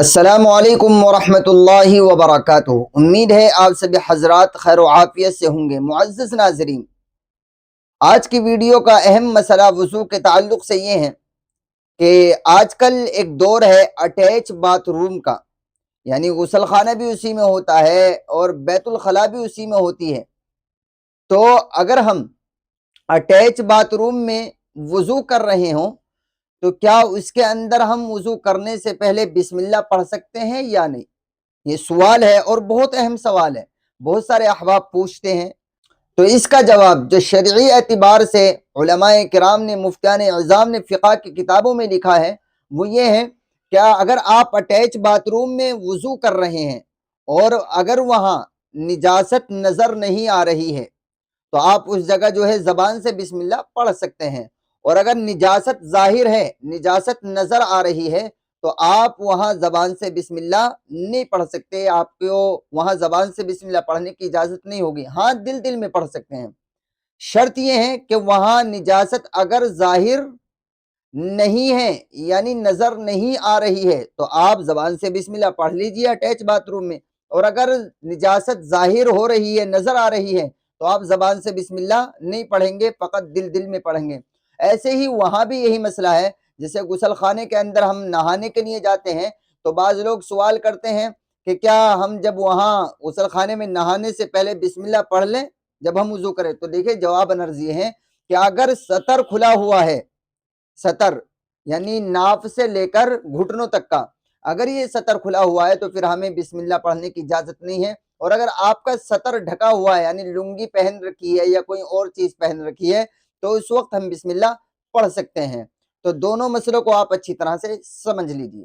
السلام علیکم ورحمۃ اللہ وبرکاتہ۔ امید ہے آپ سب حضرات خیر و عافیت سے ہوں گے۔ معزز ناظرین، آج کی ویڈیو کا اہم مسئلہ وضو کے تعلق سے یہ ہے کہ آج کل ایک دور ہے اٹیچ باتھ روم کا، یعنی غسل خانہ بھی اسی میں ہوتا ہے اور بیت الخلاء بھی اسی میں ہوتی ہے۔ تو اگر ہم اٹیچ باتھ روم میں وضو کر رہے ہوں تو کیا اس کے اندر ہم وضو کرنے سے پہلے بسم اللہ پڑھ سکتے ہیں یا نہیں؟ یہ سوال ہے اور بہت اہم سوال ہے، بہت سارے احباب پوچھتے ہیں۔ تو اس کا جواب جو شرعی اعتبار سے علماء کرام نے، مفتیان اعظام نے فقہ کی کتابوں میں لکھا ہے وہ یہ ہے کہ اگر آپ اٹیچ باتھ روم میں وضو کر رہے ہیں اور اگر وہاں نجاست نظر نہیں آ رہی ہے تو آپ اس جگہ جو ہے زبان سے بسم اللہ پڑھ سکتے ہیں، اور اگر نجاست ظاہر ہے، نجاست نظر آ رہی ہے تو آپ وہاں زبان سے بسم اللہ نہیں پڑھ سکتے، آپ کو وہاں زبان سے بسم اللہ پڑھنے کی اجازت نہیں ہوگی۔ ہاں، دل میں پڑھ سکتے ہیں۔ شرط یہ ہے کہ وہاں نجاست اگر ظاہر نہیں ہے یعنی نظر نہیں آ رہی ہے تو آپ زبان سے بسم اللہ پڑھ لیجئے اٹیچ باتھ روم میں، اور اگر نجاست ظاہر ہو رہی ہے، نظر آ رہی ہے تو آپ زبان سے بسم اللہ نہیں پڑھیں گے، فقط دل میں پڑھیں گے۔ ایسے ہی وہاں بھی یہی مسئلہ ہے، جیسے غسل خانے کے اندر ہم نہانے کے لیے جاتے ہیں تو بعض لوگ سوال کرتے ہیں کہ کیا ہم جب وہاں غسل خانے میں نہانے سے پہلے بسم اللہ پڑھ لیں جب ہم وضو کریں؟ تو دیکھیں، جواب عرض یہ ہے کہ اگر سطر کھلا ہوا ہے، سطر یعنی ناف سے لے کر گھٹنوں تک کا، اگر یہ سطر کھلا ہوا ہے تو پھر ہمیں بسم اللہ پڑھنے کی اجازت نہیں ہے، اور اگر آپ کا سطر ڈھکا ہوا ہے یعنی لنگی پہن رکھی ہے یا کوئی اور چیز پہن رکھی ہے تو اس وقت ہم بسم اللہ پڑھ سکتے ہیں۔ تو دونوں مسئلوں کو آپ اچھی طرح سے سمجھ لیجئے۔